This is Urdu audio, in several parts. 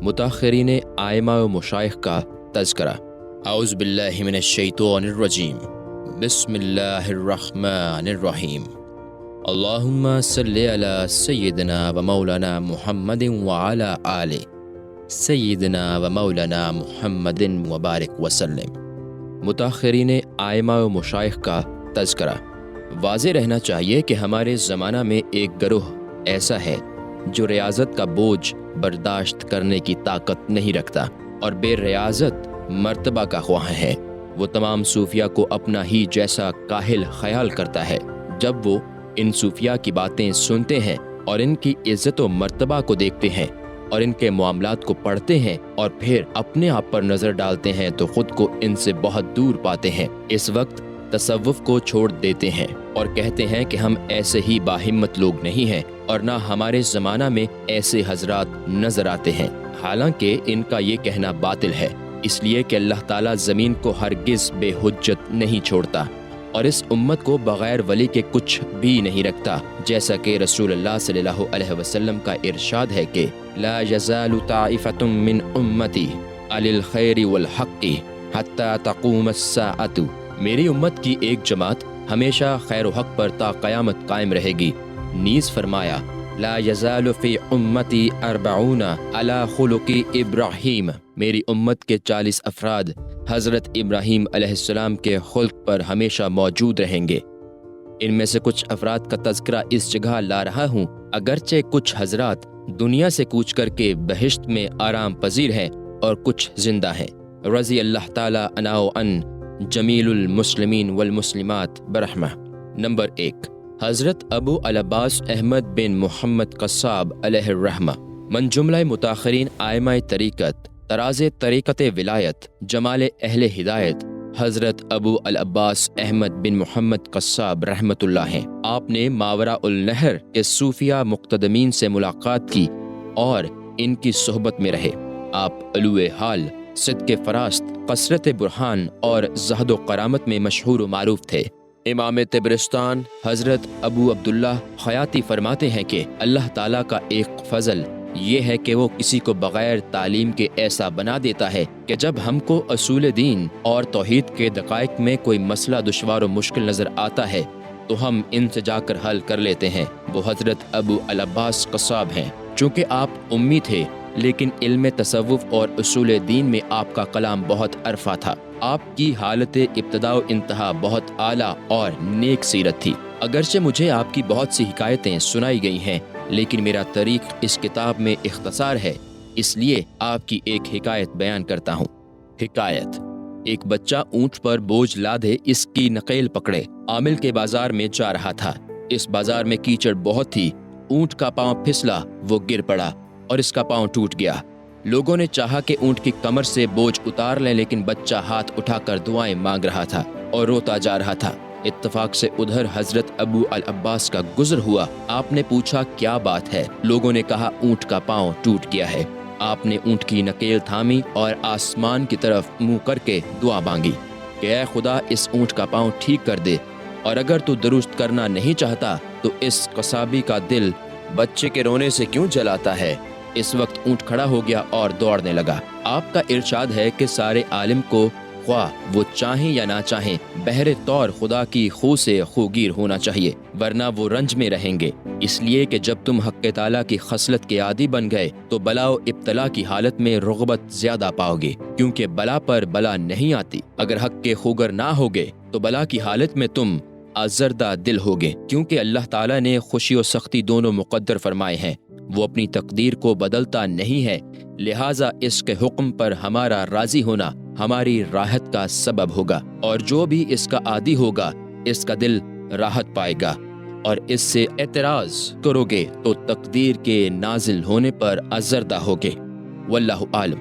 متاخرین آئمہ و مشائخ کا تذکرہ۔ اعوذ باللہ من الشیطان الرجیم، بسم اللہ الرحمن الرحیم۔ اللہم صلی علی سیدنا و مولانا محمد وعلی آل سیدنا و مولانا محمد وبارک وسلم۔ متاخرین آئمہ و مشائخ کا تذکرہ۔ واضح رہنا چاہیے کہ ہمارے زمانہ میں ایک گروہ ایسا ہے جو ریاضت کا بوجھ برداشت کرنے کی طاقت نہیں رکھتا اور بے ریاضت مرتبہ کا خواہاں ہے۔ وہ تمام صوفیہ کو اپنا ہی جیسا کاہل خیال کرتا ہے۔ جب وہ ان صوفیہ کی باتیں سنتے ہیں اور ان کی عزت و مرتبہ کو دیکھتے ہیں اور ان کے معاملات کو پڑھتے ہیں اور پھر اپنے آپ پر نظر ڈالتے ہیں تو خود کو ان سے بہت دور پاتے ہیں۔ اس وقت تصوف کو چھوڑ دیتے ہیں اور کہتے ہیں کہ ہم ایسے ہی باہمت لوگ نہیں ہیں اور نہ ہمارے زمانہ میں ایسے حضرات نظر آتے ہیں۔ حالانکہ ان کا یہ کہنا باطل ہے، اس لیے کہ اللہ تعالیٰ زمین کو ہرگز بے حجت نہیں چھوڑتا اور اس امت کو بغیر ولی کے کچھ بھی نہیں رکھتا، جیسا کہ رسول اللہ صلی اللہ علیہ وسلم کا ارشاد ہے کہ لا یزال طائفۃ من امتی علی الخیر والحق حتی تقوم الساعۃ۔ میری امت کی ایک جماعت ہمیشہ خیر و حق پر تا قیامت قائم رہے گی۔ نیز فرمایا لا یزال فی امتی 40 علی خلق ابراہیم۔ میری امت کے 40 افراد حضرت ابراہیم علیہ السلام کے خلق پر ہمیشہ موجود رہیں گے۔ ان میں سے کچھ افراد کا تذکرہ اس جگہ لا رہا ہوں، اگرچہ کچھ حضرات دنیا سے کوچ کر کے بہشت میں آرام پذیر ہیں اور کچھ زندہ ہیں۔ رضی اللہ تعالی عنہ وعن جمیل المسلمین والمسلمات برحمہ۔ نمبر 1، حضرت ابو العباس احمد بن محمد قصاب علیہ الرحمہ، من جملہ متاخرین آئمہ طریقت، تراز طریقت ولایت، جمال اہل ہدایت حضرت ابو العباس احمد بن محمد قصاب رحمۃ اللہ ہیں۔ آپ نے ماوراء النہر کے صوفیہ مقتدمین سے ملاقات کی اور ان کی صحبت میں رہے۔ آپ علو حال، صدق فراست، کثرت برہان اور زہد و کرامت میں مشہور و معروف تھے۔ امام طبرستان حضرت ابو عبداللہ خیاطی فرماتے ہیں کہ اللہ تعالیٰ کا ایک فضل یہ ہے کہ وہ کسی کو بغیر تعلیم کے ایسا بنا دیتا ہے کہ جب ہم کو اصول دین اور توحید کے دقائق میں کوئی مسئلہ دشوار و مشکل نظر آتا ہے تو ہم ان سے جا کر حل کر لیتے ہیں۔ وہ حضرت ابو العباس قصاب ہیں۔ چونکہ آپ امی تھے لیکن علم تصوف اور اصول دین میں آپ کا کلام بہت عرفہ تھا۔ آپ کی حالت ابتدا و انتہا بہت اعلیٰ اور نیک سیرت تھی۔ اگرچہ مجھے آپ کی بہت سی حکایتیں سنائی گئی ہیں لیکن میرا طریق اس کتاب میں اختصار ہے، اس لیے آپ کی ایک حکایت بیان کرتا ہوں۔ حکایت: ایک بچہ اونٹ پر بوجھ لادے اس کی نقیل پکڑے عامل کے بازار میں جا رہا تھا۔ اس بازار میں کیچڑ بہت تھی۔ اونٹ کا پاؤں پھسلا، وہ گر پڑا اور اس کا پاؤں ٹوٹ گیا۔ لوگوں نے چاہا کہ اونٹ کی کمر سے بوجھ اتار لیں لیکن بچہ ہاتھ اٹھا کر دعائیں مانگ رہا تھا اور روتا جا رہا تھا۔ اتفاق سے ادھر حضرت ابو العباس کا گزر ہوا۔ آپ نے پوچھا کیا بات ہے؟ لوگوں نے کہا اونٹ کا پاؤں ٹوٹ گیا ہے۔ آپ نے اونٹ کی نکیل تھامی اور آسمان کی طرف منہ کر کے دعا مانگی کہ اے خدا اس اونٹ کا پاؤں ٹھیک کر دے، اور اگر تو درست کرنا نہیں چاہتا تو اس قصابی کا دل بچے کے رونے سے کیوں جلاتا ہے؟ اس وقت اونٹ کھڑا ہو گیا اور دوڑنے لگا۔ آپ کا ارشاد ہے کہ سارے عالم کو خواہ وہ چاہیں یا نہ چاہیں بہر طور خدا کی خو سے خوگیر ہونا چاہیے، ورنہ وہ رنج میں رہیں گے۔ اس لیے کہ جب تم حق تعالیٰ کی خصلت کے عادی بن گئے تو بلا و ابتلا کی حالت میں رغبت زیادہ پاؤ گے، کیونکہ بلا پر بلا نہیں آتی۔ اگر حق کے خوگر نہ ہوگے تو بلا کی حالت میں تم آزردہ دل ہوگے، کیونکہ اللہ تعالیٰ نے خوشی و سختی دونوں مقدر فرمائے ہیں۔ وہ اپنی تقدیر کو بدلتا نہیں ہے، لہٰذا اس کے حکم پر ہمارا راضی ہونا ہماری راحت کا سبب ہوگا، اور جو بھی اس کا عادی ہوگا اس کا دل راحت پائے گا، اور اس سے اعتراض کرو گے تو تقدیر کے نازل ہونے پر آزردہ ہوگے۔ واللہ عالم۔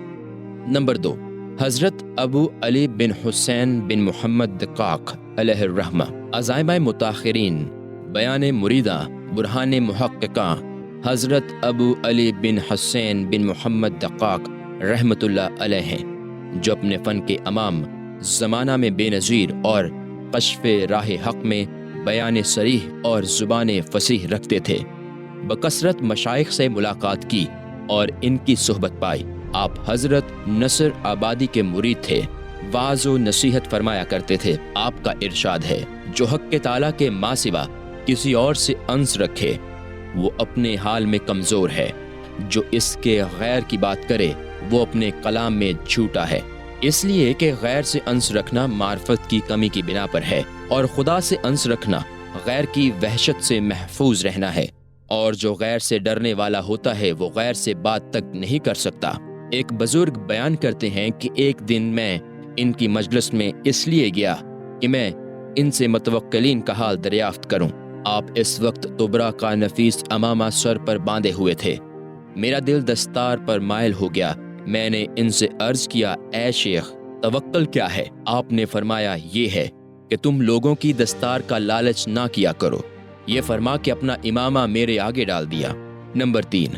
نمبر 2، حضرت ابو علی بن حسین بن محمد دقاق علیہ الرحمہ، عزائمہ متاخرین، بیان مریداں، برہان محققاں حضرت ابو علی بن حسین بن محمد دقاق رحمۃ اللہ علیہ ہیں، جو اپنے فن کے امام زمانہ میں بے نظیر اور کشف راہ حق میں بیان صریح اور زبان فصیح رکھتے تھے۔ بکثرت مشائخ سے ملاقات کی اور ان کی صحبت پائی۔ آپ حضرت نصر آبادی کے مرید تھے، واعظ و نصیحت فرمایا کرتے تھے۔ آپ کا ارشاد ہے، جو حق کے تعالیٰ کے ماں سوا کسی اور سے انس رکھے وہ اپنے حال میں کمزور ہے، جو اس کے غیر کی بات کرے وہ اپنے کلام میں جھوٹا ہے۔ اس لیے کہ غیر سے انس رکھنا معرفت کی کمی کی بنا پر ہے، اور خدا سے انس رکھنا غیر کی وحشت سے محفوظ رہنا ہے، اور جو غیر سے ڈرنے والا ہوتا ہے وہ غیر سے بات تک نہیں کر سکتا۔ ایک بزرگ بیان کرتے ہیں کہ ایک دن میں ان کی مجلس میں اس لیے گیا کہ میں ان سے متوکلین کا حال دریافت کروں۔ آپ اس وقت طبرا کا نفیس امامہ سر پر باندھے ہوئے تھے۔ میرا دل دستار پر مائل ہو گیا۔ میں نے ان سے عرض کیا، اے شیخ، توکل کیا ہے؟ آپ نے فرمایا، یہ ہے کہ تم لوگوں کی دستار کا لالچ نہ کیا کرو۔ یہ فرما کے اپنا امامہ میرے آگے ڈال دیا۔ نمبر 3،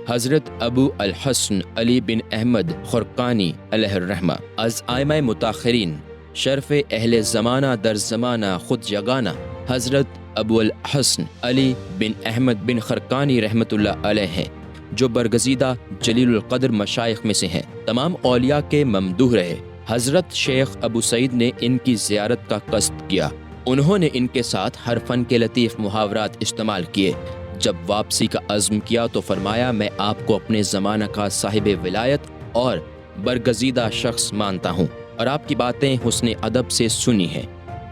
حضرت ابو الحسن علی بن احمد خرقانی علیہ الرحمہ، از ائمہ متاخرین، شرف اہل زمانہ در زمانہ خود یگانہ، حضرت ابو الحسن علی بن احمد بن خرقانی رحمۃ اللہ علیہ ہیں، جو برگزیدہ جلیل القدر مشائخ میں سے ہیں۔ تمام اولیاء کے ممدوح رہے۔ حضرت شیخ ابو سعید نے ان کی زیارت کا قصد کیا۔ انہوں نے ان کے ساتھ ہر فن کے لطیف محاورات استعمال کیے۔ جب واپسی کا عزم کیا تو فرمایا، میں آپ کو اپنے زمانہ کا صاحب ولایت اور برگزیدہ شخص مانتا ہوں، اور آپ کی باتیں حسن ادب سے سنی ہیں۔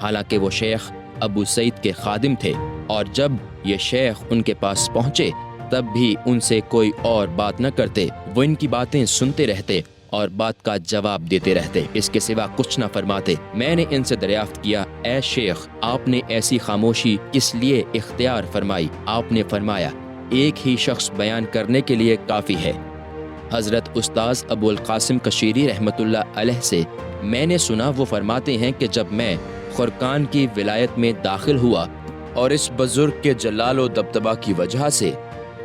حالانکہ وہ شیخ ابو سعید کے خادم تھے، اور جب یہ شیخ ان کے پاس پہنچے تب بھی ان سے کوئی اور بات نہ کرتے، وہ ان کی باتیں سنتے رہتے اور بات کا جواب دیتے رہتے، اس کے سوا کچھ نہ فرماتے۔ میں نے ان سے دریافت کیا، اے شیخ، آپ نے ایسی خاموشی کس لیے اختیار فرمائی؟ آپ نے فرمایا، ایک ہی شخص بیان کرنے کے لیے کافی ہے۔ حضرت استاذ ابو القاسم کشیری رحمۃ اللہ علیہ سے میں نے سنا، وہ فرماتے ہیں کہ جب میں خرقان کی ولایت میں داخل ہوا اور اس بزرگ کے جلال و دبدبہ کی وجہ سے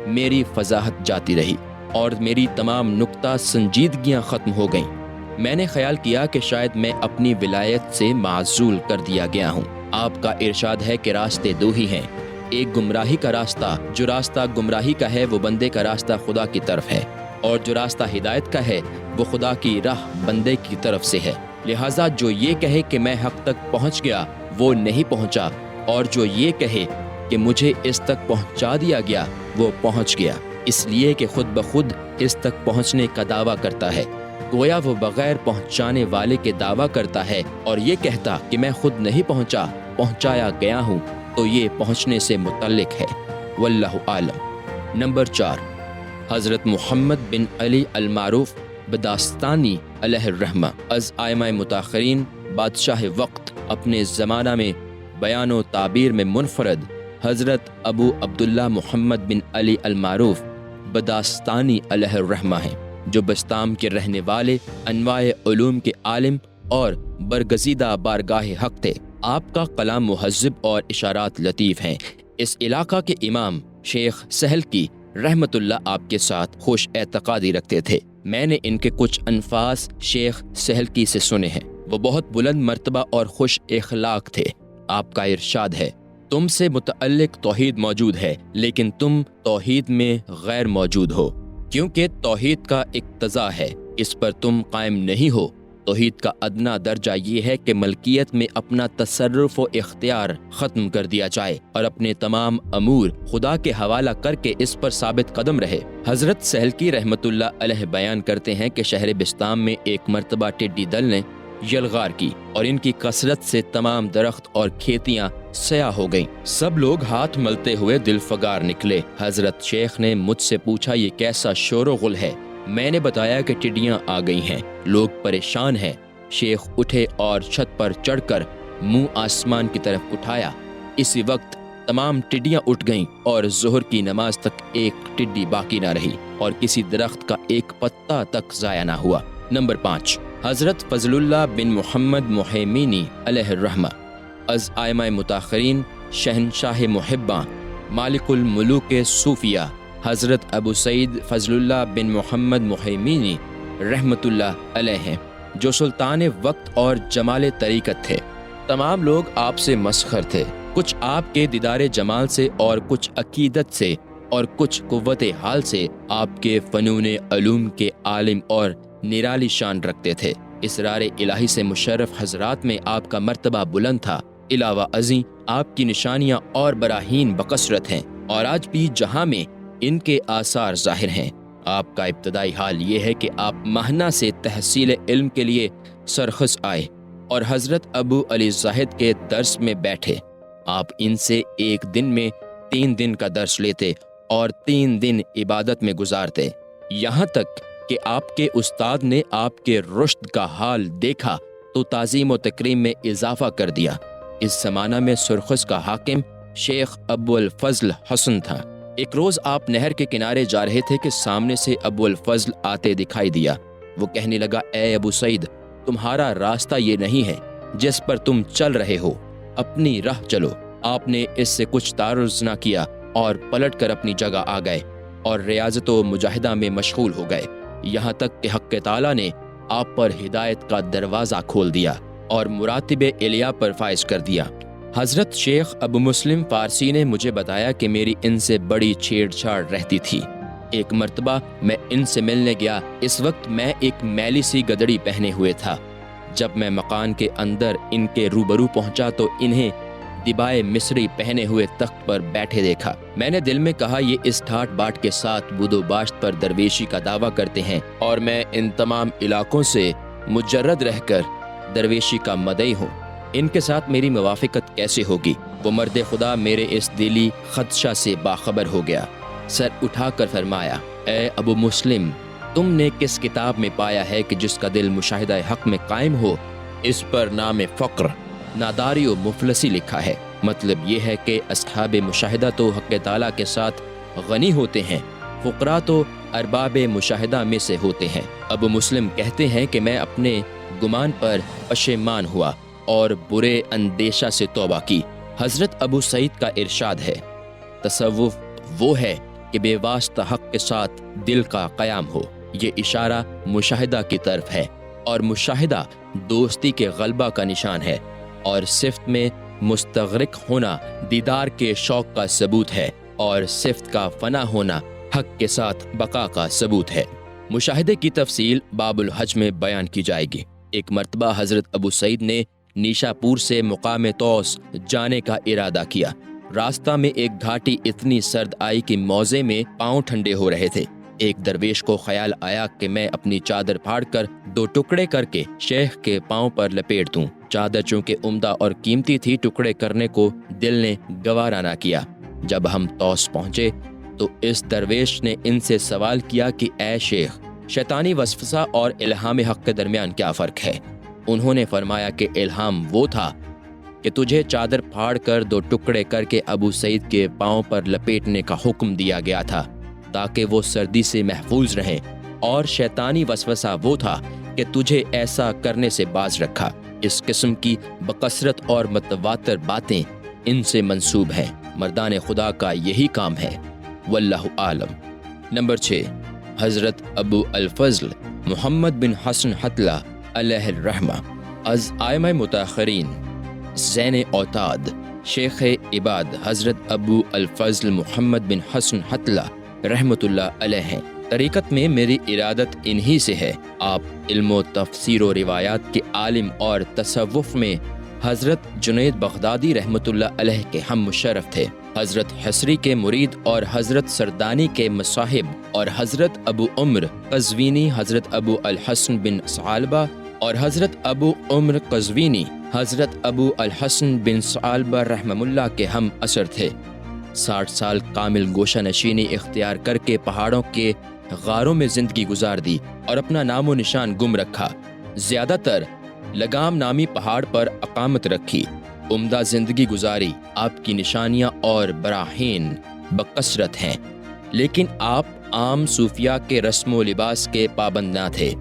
میری فضاحت جاتی رہی اور میری تمام نکتہ سنجیدگیاں ختم ہو گئیں، میں نے خیال کیا کہ شاید میں اپنی ولایت سے معزول کر دیا گیا ہوں۔ آپ کا ارشاد ہے کہ راستے دو ہی ہیں، ایک گمراہی کا راستہ، جو راستہ گمراہی کا ہے وہ بندے کا راستہ خدا کی طرف ہے، اور جو راستہ ہدایت کا ہے وہ خدا کی راہ بندے کی طرف سے ہے۔ لہٰذا جو یہ کہے کہ میں حق تک پہنچ گیا وہ نہیں پہنچا، اور جو یہ کہے کہ مجھے اس تک پہنچا دیا گیا وہ پہنچ گیا، اس لیے کہ خود بخود اس تک پہنچنے کا دعویٰ کرتا ہے۔ گویا وہ بغیر پہنچانے والے کے دعویٰ کرتا ہے، اور یہ کہتا کہ میں خود نہیں پہنچا، پہنچایا گیا ہوں، تو یہ پہنچنے سے متعلق ہے۔ واللہ عالم۔ نمبر 4، حضرت محمد بن علی المعروف بداستانی علیہ الرحمہ، از ائمہ متاخرین، بادشاہ وقت، اپنے زمانہ میں بیان و تعبیر میں منفرد، حضرت ابو عبداللہ محمد بن علی المعروف بداستانی علیہ الرحمہ ہیں، جو بستام کے رہنے والے، انواع علوم کے عالم اور برگزیدہ بارگاہ حق تھے۔ آپ کا کلام مہذب اور اشارات لطیف ہیں۔ اس علاقہ کے امام شیخ سہل کی رحمت اللہ آپ کے ساتھ خوش اعتقادی رکھتے تھے۔ میں نے ان کے کچھ انفاس شیخ سہل کی سے سنے ہیں۔ وہ بہت بلند مرتبہ اور خوش اخلاق تھے۔ آپ کا ارشاد ہے، تم سے متعلق توحید موجود ہے، لیکن تم توحید میں غیر موجود ہو، کیونکہ توحید کا اقتضا ہے، اس پر تم قائم نہیں ہو۔ توحید کا ادنا درجہ یہ ہے کہ ملکیت میں اپنا تصرف و اختیار ختم کر دیا جائے اور اپنے تمام امور خدا کے حوالہ کر کے اس پر ثابت قدم رہے۔ حضرت سہل کی رحمت اللہ علیہ بیان کرتے ہیں کہ شہر بستام میں ایک مرتبہ ٹڈی دل نے یلغار کی، اور ان کی کثرت سے تمام درخت اور کھیتیاں سیاہ ہو گئیں۔ سب لوگ ہاتھ ملتے ہوئے دل فگار نکلے۔ حضرت شیخ نے مجھ سے پوچھا، یہ کیسا شور و غل ہے؟ میں نے بتایا کہ ٹڈیاں آ گئی ہیں، لوگ پریشان ہیں۔ شیخ اٹھے اور چھت پر چڑھ کر منہ آسمان کی طرف اٹھایا۔ اسی وقت تمام ٹڈیاں اٹھ گئیں اور ظہر کی نماز تک ایک ٹڈی باقی نہ رہی، اور کسی درخت کا ایک پتا تک ضائع نہ ہوا۔ نمبر 5، حضرت فضل اللہ بن محمد محیمینی علیہ الرحمہ، از ائمہ متاخرین، شہنشاہ محباں، مالک الملوک صوفیہ، حضرت ابو سعید فضل اللہ بن محمد محیمینی رحمت اللہ علیہ ہیں، جو سلطان وقت اور جمال طریقت تھے۔ تمام لوگ آپ سے مسخر تھے، کچھ آپ کے دیدار جمال سے اور کچھ عقیدت سے اور کچھ قوت حال سے آپ کے فنون علوم کے عالم اور نرالی شان رکھتے تھے۔ اسرار الہی سے مشرف حضرات میں آپ کا مرتبہ بلند تھا۔ علاوہ ازیں آپ کی نشانیاں اور براہین بکثرت ہیں، اور آج بھی جہاں میں ان کے آثار ظاہر ہیں۔ آپ کا ابتدائی حال یہ ہے کہ آپ مہنہ سے تحصیل علم کے لیے سرخس آئے اور حضرت ابو علی زاہد کے درس میں بیٹھے۔ آپ ان سے ایک دن میں 3 دن کا درس لیتے اور 3 دن عبادت میں گزارتے، یہاں تک کہ آپ کے استاد نے آپ کے رشد کا حال دیکھا تو تعظیم و تکریم میں اضافہ کر دیا۔ اس زمانہ میں سرخس کا حاکم شیخ ابو الفضل حسن تھا۔ ایک روز آپ نہر کے کنارے جا رہے تھے کہ سامنے سے ابو الفضل آتے دکھائی دیا۔ وہ کہنے لگا، اے ابو سعید، تمہارا راستہ یہ نہیں ہے جس پر تم چل رہے ہو، اپنی راہ چلو۔ آپ نے اس سے کچھ تعرض نہ کیا اور پلٹ کر اپنی جگہ آ گئے اور ریاضت و مجاہدہ میں مشغول ہو گئے، یہاں تک کہ حق تعالیٰ نے آپ پر ہدایت کا دروازہ کھول دیا اور مراتب علیہ پر فائز کر دیا۔ حضرت شیخ ابو مسلم فارسی نے مجھے بتایا کہ میری ان سے بڑی چھیڑ چھاڑ رہتی تھی۔ ایک مرتبہ میں ان سے ملنے گیا، اس وقت میں ایک میلی سی گدڑی پہنے ہوئے تھا۔ جب میں مکان کے اندر ان کے روبرو پہنچا تو انہیں دبائے مصری پہنے ہوئے تخت پر بیٹھے دیکھا۔ میں نے دل میں کہا، یہ اس ٹھاٹ باٹ کے ساتھ بود و باشت پر درویشی کا دعویٰ کرتے ہیں اور میں ان تمام علاقوں سے مجرد رہ کر درویشی کا مدعی ہوں، ان کے ساتھ میری موافقت کیسے ہوگی؟ وہ مرد خدا میرے اس دلی خدشہ سے باخبر ہو گیا، سر اٹھا کر فرمایا، اے ابو مسلم، تم نے کس کتاب میں پایا ہے کہ جس کا دل مشاہدہ حق میں قائم ہو، اس پر نام فقر، ناداری و مفلسی لکھا ہے؟ مطلب یہ ہے کہ اصحاب مشاہدہ تو حق تعالیٰ کے ساتھ غنی ہوتے ہیں، فقراء تو ارباب مشاہدہ میں سے ہوتے ہیں۔ ابو مسلم کہتے ہیں کہ میں اپنے گمان پر پشیمان ہوا اور برے اندیشہ سے توبہ کی۔ حضرت ابو سعید کا ارشاد ہے، تصوف وہ ہے کہ بے واسطہ حق کے ساتھ دل کا قیام ہو۔ یہ اشارہ مشاہدہ کی طرف ہے، اور مشاہدہ دوستی کے غلبہ کا نشان ہے، اور صفت میں مستغرق ہونا دیدار کے شوق کا ثبوت ہے، اور صفت کا فنا ہونا حق کے ساتھ بقا کا ثبوت ہے۔ مشاہدے کی تفصیل باب الحج میں بیان کی جائے گی۔ ایک مرتبہ حضرت ابو سعید نے نیشا پور سے مقام توس جانے کا ارادہ کیا۔ راستہ میں ایک گھاٹی اتنی سرد آئی کہ موزے میں پاؤں ٹھنڈے ہو رہے تھے۔ ایک درویش کو خیال آیا کہ میں اپنی چادر پھاڑ کر 2 ٹکڑے کر کے شیخ کے پاؤں پر لپیٹ دوں۔ چادر چونکہ عمدہ اور قیمتی تھی، ٹکڑے کرنے کو دل نے گوارا نہ کیا۔ جب ہم توس پہنچے تو اس درویش نے ان سے سوال کیا کہ اے شیخ، شیطانی وسوسہ اور الہام حق کے درمیان کیا فرق ہے؟ انہوں نے فرمایا کہ الہام وہ تھا کہ تجھے چادر پھاڑ کر 2 ٹکڑے کر کے ابو سعید کے پاؤں پر لپیٹنے کا حکم دیا گیا تھا تاکہ وہ سردی سے محفوظ رہیں، اور شیطانی وسوسہ وہ تھا کہ تجھے ایسا کرنے سے باز رکھا۔ اس قسم کی بکثرت اور متواتر باتیں ان سے منسوب ہیں۔ مردان خدا کا یہی کام ہے، واللہ عالم۔ نمبر 6، حضرت ابو الفضل محمد بن حسن حتلہ علیہ الرحمہ از ائمہ متاخرین، زین اوتاد، شیخ عباد حضرت ابو الفضل محمد بن حسن حتلہ رحمۃ اللہ علیہ ہیں۔ طریقت میں میری ارادت انہی سے ہے۔ آپ علم و تفسیر و روایات کے عالم اور تصوف میں حضرت جنید بغدادی رحمۃ اللہ علیہ کے ہم مشرف تھے، حضرت حصری کے مرید اور حضرت سردانی کے مصاحب، اور حضرت ابو عمر قزوینی، حضرت ابو الحسن بن ثعالبہ اور حضرت ابو عمر قزوینی حضرت ابو الحسن بن ثعالبہ رحمہ اللہ کے ہم اثر تھے۔ 60 سال کامل گوشہ نشینی اختیار کر کے پہاڑوں کے غاروں میں زندگی گزار دی اور اپنا نام و نشان گم رکھا۔ زیادہ تر لگام نامی پہاڑ پر اقامت رکھی، عمدہ زندگی گزاری۔ آپ کی نشانیاں اور براہین بکثرت ہیں، لیکن آپ عام صوفیاء کے رسم و لباس کے پابند نہ تھے،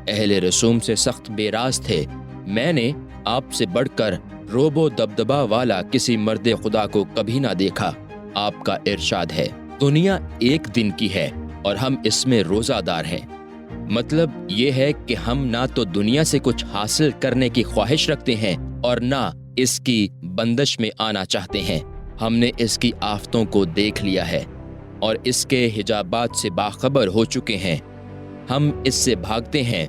اہل رسوم سے سخت بے راز تھے۔ میں نے آپ سے بڑھ کر روب و دبدبہ والا کسی مرد خدا کو کبھی نہ دیکھا۔ آپ کا ارشاد ہے، دنیا ایک دن کی ہے اور ہم اس میں روزہ دار ہیں۔ مطلب یہ ہے کہ ہم نہ تو دنیا سے کچھ حاصل کرنے کی خواہش رکھتے ہیں اور نہ اس کی بندش میں آنا چاہتے ہیں۔ ہم نے اس کی آفتوں کو دیکھ لیا ہے اور اس کے حجابات سے باخبر ہو چکے ہیں۔ ہم اس سے بھاگتے ہیں۔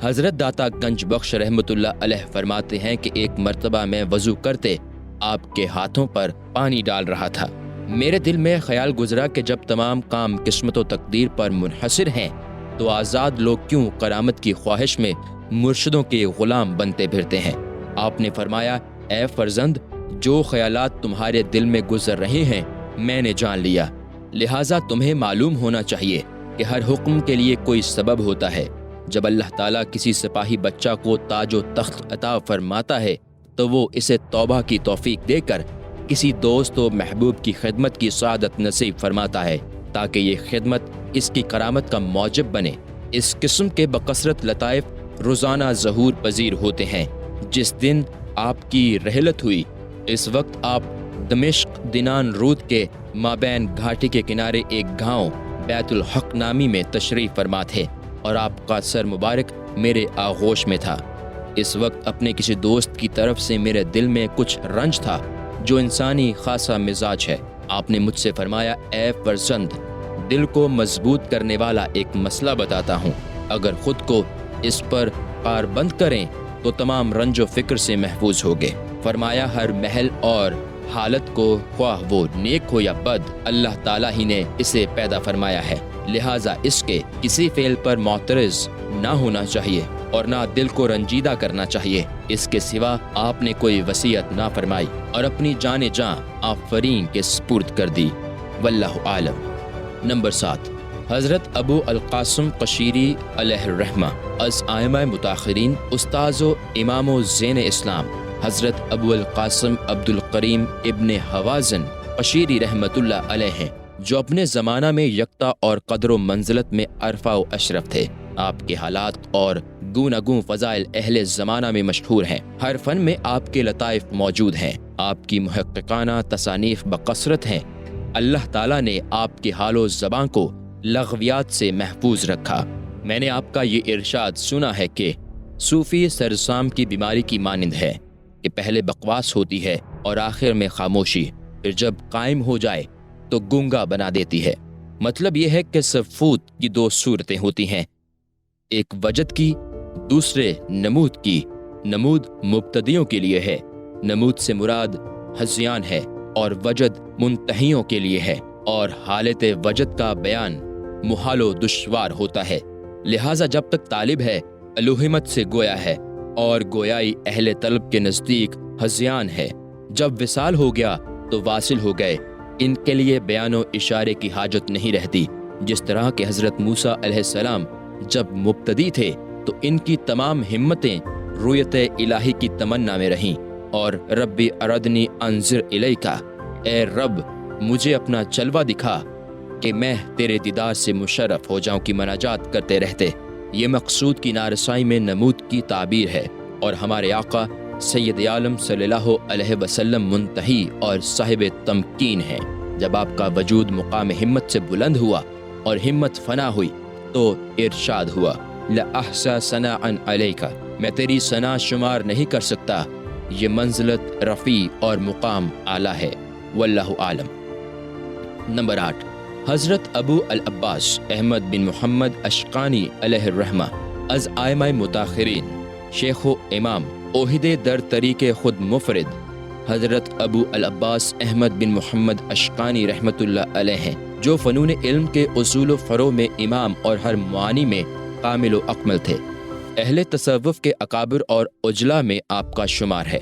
حضرت داتا گنج بخش رحمۃ اللہ علیہ فرماتے ہیں کہ ایک مرتبہ میں وضو کرتے آپ کے ہاتھوں پر پانی ڈال رہا تھا۔ میرے دل میں خیال گزرا کہ جب تمام کام قسمت و تقدیر پر منحصر ہیں تو آزاد لوگ کیوں کرامت کی خواہش میں مرشدوں کے غلام بنتے پھرتے ہیں۔ آپ نے فرمایا، اے فرزند، جو خیالات تمہارے دل میں گزر رہے ہیں میں نے جان لیا، لہٰذا تمہیں معلوم ہونا چاہیے کہ ہر حکم کے لیے کوئی سبب ہوتا ہے۔ جب اللہ تعالیٰ کسی سپاہی بچہ کو تاج و تخت عطا فرماتا ہے تو وہ اسے توبہ کی توفیق دے کر کسی دوست و محبوب کی خدمت کی سعادت نصیب فرماتا ہے تاکہ یہ خدمت اس کی کرامت کا موجب بنے۔ اس قسم کے بکثرت لطائف روزانہ ظہور پذیر ہوتے ہیں۔ جس دن آپ کی رحلت ہوئی اس وقت آپ دمشق دینان رود کے مابین گھاٹی کے کنارے ایک گاؤں بیت الحق نامی میں تشریف فرما تھے اور آپ کا سر مبارک میرے آغوش میں تھا۔ اس وقت اپنے کسی دوست کی طرف سے میرے دل میں کچھ رنج تھا جو انسانی خاصا مزاج ہے۔ آپ نے مجھ سے فرمایا، اے فرزند، دل کو مضبوط کرنے والا ایک مسئلہ بتاتا ہوں، اگر خود کو اس پر کاربند کریں تو تمام رنج و فکر سے محفوظ ہوگے۔ فرمایا، ہر محل اور حالت کو خواہ وہ نیک ہو یا بد اللہ تعالیٰ ہی نے اسے پیدا فرمایا ہے، لہٰذا اس کے کسی فعل پر معترض نہ ہونا چاہیے اور نہ دل کو رنجیدہ کرنا چاہیے۔ اس کے سوا آپ نے کوئی وصیت نہ فرمائی اور اپنی جان آفرین کے سپرد کر دی، واللہ عالم۔ نمبر 7، حضرت ابو القاسم قشیری علیہ الرحمہ از ائمہ متاخرین، استاذ و امام و زین اسلام حضرت ابو القاسم عبد الکریم ابن حوازن قشیری رحمۃ اللہ علیہ ہیں، جو اپنے زمانہ میں یکتا اور قدر و منزلت میں عرفہ و اشرف تھے۔ آپ کے حالات اور گوناگون فضائل اہل زمانہ میں مشہور ہیں۔ ہر فن میں آپ کے لطائف موجود ہیں۔ آپ کی محققانہ تصانیف بکثرت ہیں۔ اللہ تعالیٰ نے آپ کے حال و زبان کو لغویات سے محفوظ رکھا۔ میں نے آپ کا یہ ارشاد سنا ہے کہ صوفی سرسام کی بیماری کی مانند ہے کہ پہلے بکواس ہوتی ہے اور آخر میں خاموشی، پھر جب قائم ہو جائے تو گونگا بنا دیتی ہے۔ مطلب یہ ہے کہ سفوت کی دو صورتیں ہوتی ہیں، ایک وجد کی، دوسرے نمود کی۔ نمود مبتدیوں کے لیے ہے، نمود سے مراد ہذیان ہے، اور وجد منتہیوں کے لیے ہے، اور حالت وجد کا بیان محال و دشوار ہوتا ہے۔ لہٰذا جب تک طالب ہے الوہمت سے گویا ہے، اور گویائی اہل طلب کے نزدیک ہذیان ہے۔ جب وصال ہو گیا تو واصل ہو گئے۔ ان کے لیے بیان و اشارے کی حاجت نہیں رہتی، جس طرح کہ حضرت موسیٰ علیہ السلام جب مبتدی تھے تو ان کی تمام ہمتیں رویت الہی کی تمنا میں رہیں، اور ربی اردنی انظر الیکا، اے رب مجھے اپنا جلوہ دکھا کہ میں تیرے دیدار سے مشرف ہو جاؤں کی مناجات کرتے رہتے۔ یہ مقصود کی نارسائی میں نمود کی تعبیر ہے، اور ہمارے آقا سید عالم صلی اللہ علیہ وسلم منتہی اور صاحب تمکین ہیں۔ جب آپ کا وجود مقام ہمت سے بلند ہوا اور ہمت فنا ہوئی تو ارشاد ہوا، لأحصى ثناء علیک، میں تیری ثنا شمار نہیں کر سکتا۔ یہ منزلت رفیع اور مقام اعلیٰ ہے، واللہ عالم۔ نمبر 8، حضرت ابو العباس احمد بن محمد اشقانی علیہ الرحمہ از ائمہ متاخرین، شیخ و امام، عہدے در طریق خود مفرد حضرت ابو العباس احمد بن محمد اشقانی رحمۃ اللہ علیہ ہیں، جو فنون علم کے اصول و فرو میں امام اور ہر معانی میں کامل و اکمل تھے۔ اہل تصوف کے اکابر اور اجلا میں آپ کا شمار ہے۔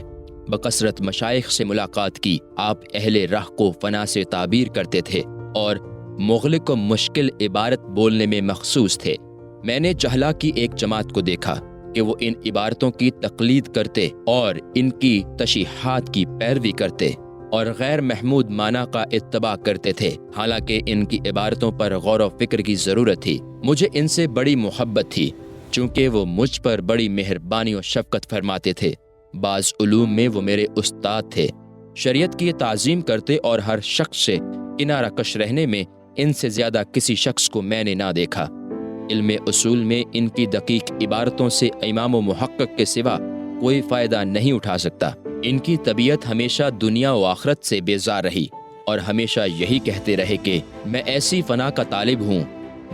بکثرت مشائخ سے ملاقات کی، آپ اہل راہ کو فنا سے تعبیر کرتے تھے اور مغلق و مشکل عبارت بولنے میں مخصوص تھے۔ میں نے جہلا کی ایک جماعت کو دیکھا کہ وہ ان عبارتوں کی تقلید کرتے اور ان کی تشیحات کی پیروی کرتے اور غیر محمود معنی کا اتباع کرتے تھے، حالانکہ ان کی عبارتوں پر غور و فکر کی ضرورت تھی۔ مجھے ان سے بڑی محبت تھی، چونکہ وہ مجھ پر بڑی مہربانی و شفقت فرماتے تھے۔ بعض علوم میں وہ میرے استاد تھے، شریعت کی تعظیم کرتے اور ہر شخص سے کنارہ کش رہنے میں ان سے زیادہ کسی شخص کو میں نے نہ دیکھا۔ علم اصول میں ان کی دقیق عبارتوں سے امام و محقق کے سوا کوئی فائدہ نہیں اٹھا سکتا۔ ان کی طبیعت ہمیشہ دنیا و آخرت سے بیزار رہی اور ہمیشہ یہی کہتے رہے کہ میں ایسی فنا کا طالب ہوں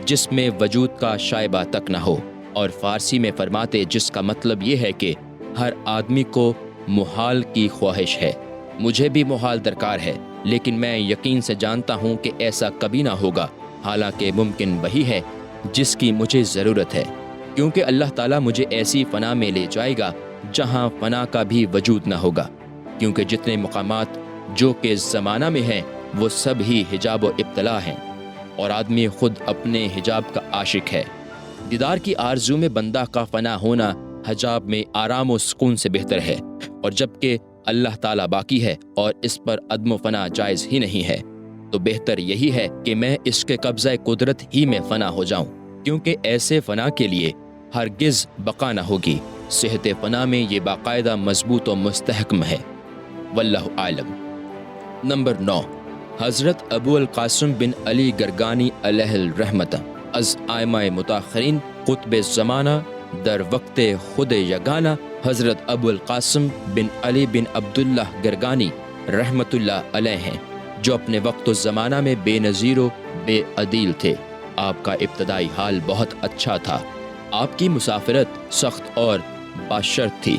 جس میں وجود کا شائبہ تک نہ ہو، اور فارسی میں فرماتے جس کا مطلب یہ ہے کہ ہر آدمی کو محال کی خواہش ہے۔ مجھے بھی محال درکار ہے، لیکن میں یقین سے جانتا ہوں کہ ایسا کبھی نہ ہوگا، حالانکہ ممکن وہی ہے جس کی مجھے ضرورت ہے، کیونکہ اللہ تعالیٰ مجھے ایسی فنا میں لے جائے گا جہاں فنا کا بھی وجود نہ ہوگا، کیونکہ جتنے مقامات جو کہ اس زمانہ میں ہیں وہ سب ہی حجاب و ابتلا ہیں، اور آدمی خود اپنے حجاب کا عاشق ہے۔ دیدار کی آرزو میں بندہ کا فنا ہونا حجاب میں آرام و سکون سے بہتر ہے، اور جبکہ اللہ تعالیٰ باقی ہے اور اس پر عدم و فنا جائز ہی نہیں ہے، تو بہتر یہی ہے کہ میں اس کے قبضہ قدرت ہی میں فنا ہو جاؤں، کیونکہ ایسے فنا کے لیے ہرگز بقا نہ ہوگی۔ صحت فنا میں یہ باقاعدہ مضبوط و مستحکم ہے۔ واللہ عالم۔ نمبر 9، حضرت ابو القاسم بن علی گرگانی علیہ الرحمۃ از ائمہ متاخرین قطب زمانہ در وقت خود یگانہ حضرت ابو القاسم بن علی بن عبداللہ گرگانی رحمۃ اللہ علیہ ہیں، جو اپنے وقت و زمانہ میں بے نظیر و بے عدیل تھے۔ آپ کا ابتدائی حال بہت اچھا تھا۔ آپ کی مسافرت سخت اور باشرط تھی،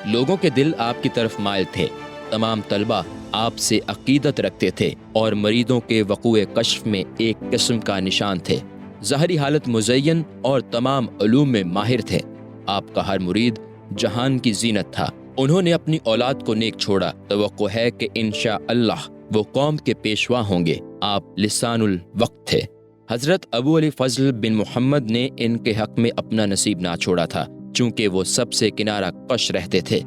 لوگوں کے دل آپ کی طرف مائل تھے، تمام طلبہ آپ سے عقیدت رکھتے تھے، اور مریدوں کے وقوع کشف میں ایک قسم کا نشان تھے۔ ظاہری حالت مزین اور تمام علوم میں ماہر تھے۔ آپ کا ہر مرید جہان کی زینت تھا۔ انہوں نے اپنی اولاد کو نیک چھوڑا، توقع ہے کہ انشاءاللہ وہ قوم کے پیشوا ہوں گے۔ آپ لسان الوقت تھے۔ حضرت ابو علی فضل بن محمد نے ان کے حق میں اپنا نصیب نہ چھوڑا تھا، چونکہ وہ سب سے کنارہ کش رہتے تھے۔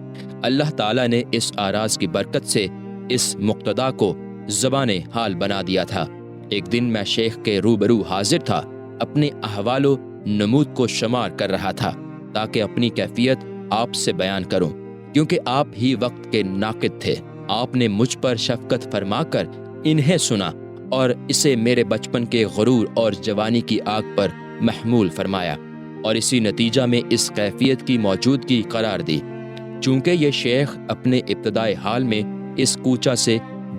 اللہ تعالیٰ نے اس آراز کی برکت سے اس مقتدا کو زبان حال بنا دیا تھا۔ ایک دن میں شیخ کے روبرو حاضر تھا، اپنے احوال و نمود کو شمار کر رہا تھا تاکہ اپنی کیفیت آپ سے بیان کروں، کیونکہ آپ ہی وقت کے ناقد تھے۔ آپ نے مجھ پر شفقت فرما کر انہیں سنا اور اسے میرے بچپن کے غرور اور جوانی کی آگ پر محمول فرمایا، اور اسی نتیجہ میں اس کیفیت کی موجودگی قرار دی۔ چونکہ یہ شیخ اپنے ابتدائی حال میں اس کوچہ سے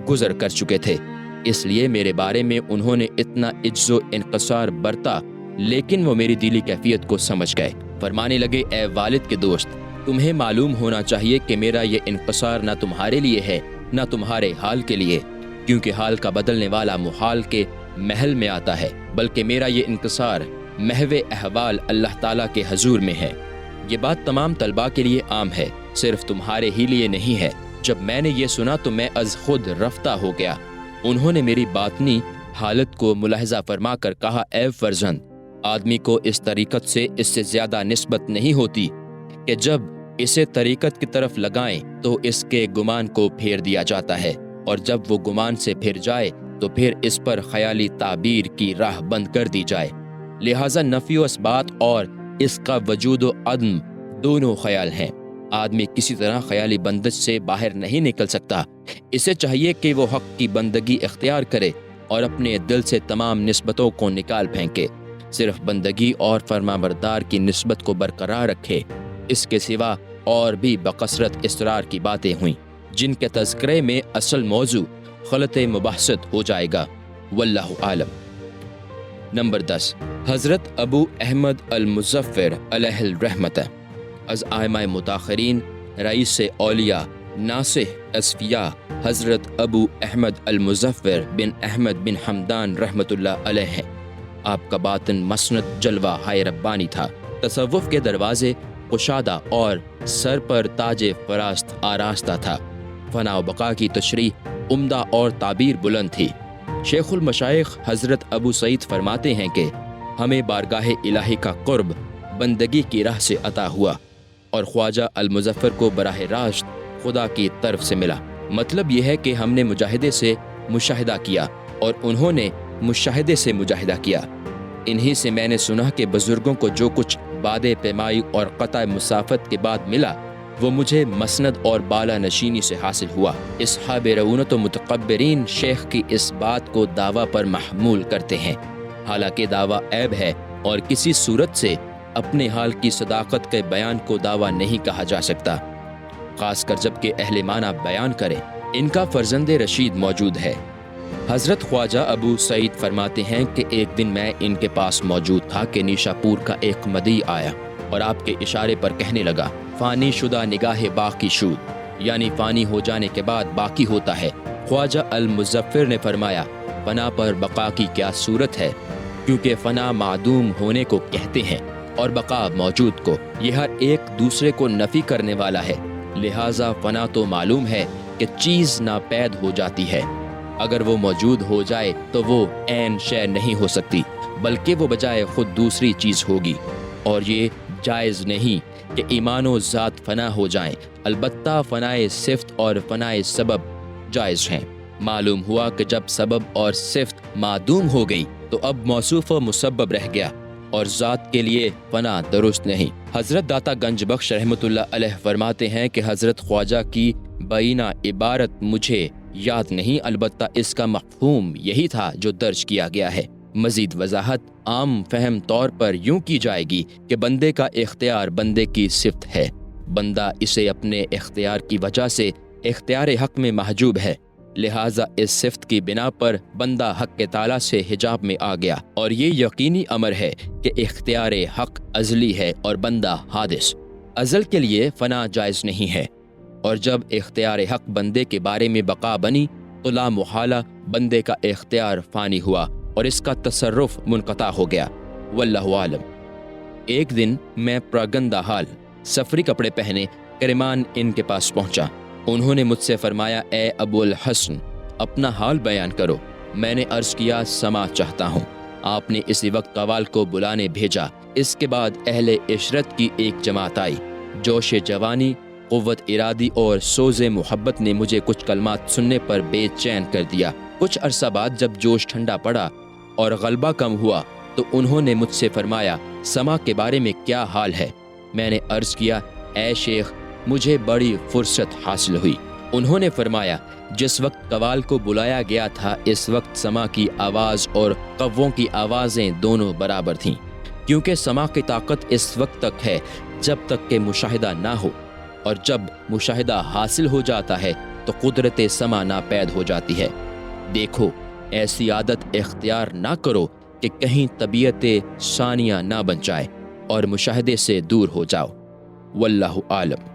گزر کر چکے تھے، اس لیے میرے بارے میں انہوں نے اتنا عجز و انکسار برتا، لیکن وہ میری دلی کیفیت کو سمجھ گئے۔ فرمانے لگے، اے والد کے دوست، تمہیں معلوم ہونا چاہیے کہ میرا یہ انکسار نہ تمہارے لیے ہے نہ تمہارے حال کے لیے، کیونکہ حال کا بدلنے والا محال کے محل میں آتا ہے، بلکہ میرا یہ انکسار محو احوال اللہ تعالیٰ کے حضور میں ہے۔ یہ بات تمام طلباء کے لیے عام ہے، صرف تمہارے ہی لیے نہیں ہے۔ جب میں نے یہ سنا تو میں از خود رفتہ ہو گیا۔ انہوں نے میری باطنی حالت کو ملاحظہ فرما کر کہا، اے فرزند، آدمی کو اس طریقت سے اس سے زیادہ نسبت نہیں ہوتی کہ جب اسے طریقت کی طرف لگائیں تو اس کے گمان کو پھیر دیا جاتا ہے، اور جب وہ گمان سے پھر جائے تو پھر اس پر خیالی تعبیر کی راہ بند کر دی جائے۔ لہٰذا نفی و اثبات اور اس کا وجود و عدم دونوں خیال ہیں۔ آدمی کسی طرح خیالی بندش سے باہر نہیں نکل سکتا۔ اسے چاہیے کہ وہ حق کی بندگی اختیار کرے اور اپنے دل سے تمام نسبتوں کو نکال پھینکے، صرف بندگی اور فرمانبردار کی نسبت کو برقرار رکھے۔ اس کے سوا اور بھی بکثرت اسرار کی باتیں ہوئیں جن کے تذکرے میں اصل موضوع خلط مباحثت ہو جائے گا۔ واللہ عالم۔ نمبر 10، حضرت ابو احمد المظفر علیہ الرحمۃ از ائمہ متاخرین رئیس اولیاء ناصح اصفیاء حضرت ابو احمد المظفر بن احمد بن حمدان رحمۃ اللہ علیہ ہیں۔ آپ کا باطن مسند جلوہ ہائے ربانی تھا، تصوف کے دروازے کشادہ اور سر پر تاج فراست آراستہ تھا۔ فنا و بقا کی تشریح عمدہ اور تعبیر بلند تھی۔ شیخ المشائخ حضرت ابو سعید فرماتے ہیں کہ ہمیں بارگاہ الہی کا قرب بندگی کی راہ سے عطا ہوا، اور خواجہ المظفر کو براہ راست خدا کی طرف سے ملا۔ مطلب یہ ہے کہ ہم نے مجاہدے سے مشاہدہ کیا اور انہوں نے مشاہدے سے مجاہدہ کیا۔ انہی سے میں نے سنا کہ بزرگوں کو جو کچھ بعد پیمائی اور قطع مسافت کے بعد ملا وہ مجھے مسند اور بالا نشینی سے حاصل ہوا۔ اصحاب رعونت و متقبرین شیخ کی اس بات کو دعویٰ پر محمول کرتے ہیں، حالانکہ دعویٰ عیب ہے اور کسی صورت سے اپنے حال کی صداقت کے بیان کو دعویٰ نہیں کہا جا سکتا، خاص کر جب کہ اہل معنی بیان کریں۔ ان کا فرزند رشید موجود ہے، حضرت خواجہ ابو سعید فرماتے ہیں کہ ایک دن میں ان کے پاس موجود تھا کہ نیشا پور کا ایک مدعی آیا اور آپ کے اشارے پر کہنے لگا، فانی شدہ نگاہ باقی شود، یعنی فانی ہو جانے کے بعد باقی ہوتا ہے۔ خواجہ المظفر نے فرمایا، فنا پر بقا کی کیا صورت ہے؟ کیونکہ فنا معدوم ہونے کو کہتے ہیں اور بقا موجود کو، یہ ہر ایک دوسرے کو نفی کرنے والا ہے۔ لہٰذا فنا تو معلوم ہے کہ چیز ناپید ہو جاتی ہے، اگر وہ موجود ہو جائے تو وہ عین شے نہیں ہو سکتی، بلکہ وہ بجائے خود دوسری چیز ہوگی، اور یہ جائز نہیں کہ ایمان و ذات فنا ہو جائیں، البتہ فنائے صفت اور فنائے سبب جائز ہیں۔ معلوم ہوا کہ جب سبب اور صفت معدوم ہو گئی تو اب موصوف و مسبب رہ گیا اور ذات کے لیے فنا درست نہیں۔ حضرت داتا گنج بخش رحمۃ اللہ علیہ فرماتے ہیں کہ حضرت خواجہ کی بعینہ عبارت مجھے یاد نہیں، البتہ اس کا مفہوم یہی تھا جو درج کیا گیا ہے۔ مزید وضاحت عام فہم طور پر یوں کی جائے گی کہ بندے کا اختیار بندے کی صفت ہے، بندہ اسے اپنے اختیار کی وجہ سے اختیار حق میں محجوب ہے، لہٰذا اس صفت کی بنا پر بندہ حق کے تعالیٰ سے حجاب میں آ گیا، اور یہ یقینی امر ہے کہ اختیار حق ازلی ہے اور بندہ حادث۔ ازل کے لیے فنا جائز نہیں ہے، اور جب اختیار حق بندے کے بارے میں بقا بنی تو لا محالہ بندے کا اختیار فانی ہوا اور اس کا تصرف منقطع ہو گیا۔ واللہ عالم۔ ایک دن میں پراگندہ حال سفری کپڑے پہنے کرمان ان کے پاس پہنچا۔ انہوں نے مجھ سے فرمایا، اے ابو الحسن، اپنا حال بیان کرو۔ میں نے عرض کیا، سما چاہتا ہوں۔ آپ نے اسی وقت قوال کو بلانے بھیجا۔ اس کے بعد اہل عشرت کی ایک جماعت آئی۔ جوش جوانی، قوت ارادی اور سوز محبت نے مجھے کچھ کلمات سننے پر بے چین کر دیا۔ کچھ عرصہ بعد جب جوش ٹھنڈا پڑا اور غلبہ کم ہوا تو انہوں نے مجھ سے فرمایا، سما کے بارے میں کیا حال ہے؟ میں نے عرض کیا، اے شیخ، مجھے بڑی فرصت حاصل ہوئی۔ انہوں نے فرمایا، جس وقت قوال کو بلایا گیا تھا اس وقت سما کی آواز اور قووں کی آوازیں دونوں برابر تھیں، کیونکہ سما کی طاقت اس وقت تک ہے جب تک کہ مشاہدہ نہ ہو، اور جب مشاہدہ حاصل ہو جاتا ہے تو قدرت سما ناپید ہو جاتی ہے۔ دیکھو، ایسی عادت اختیار نہ کرو کہ کہیں طبیعت ثانیہ نہ بن جائے اور مشاہدے سے دور ہو جاؤ۔ واللہ عالم۔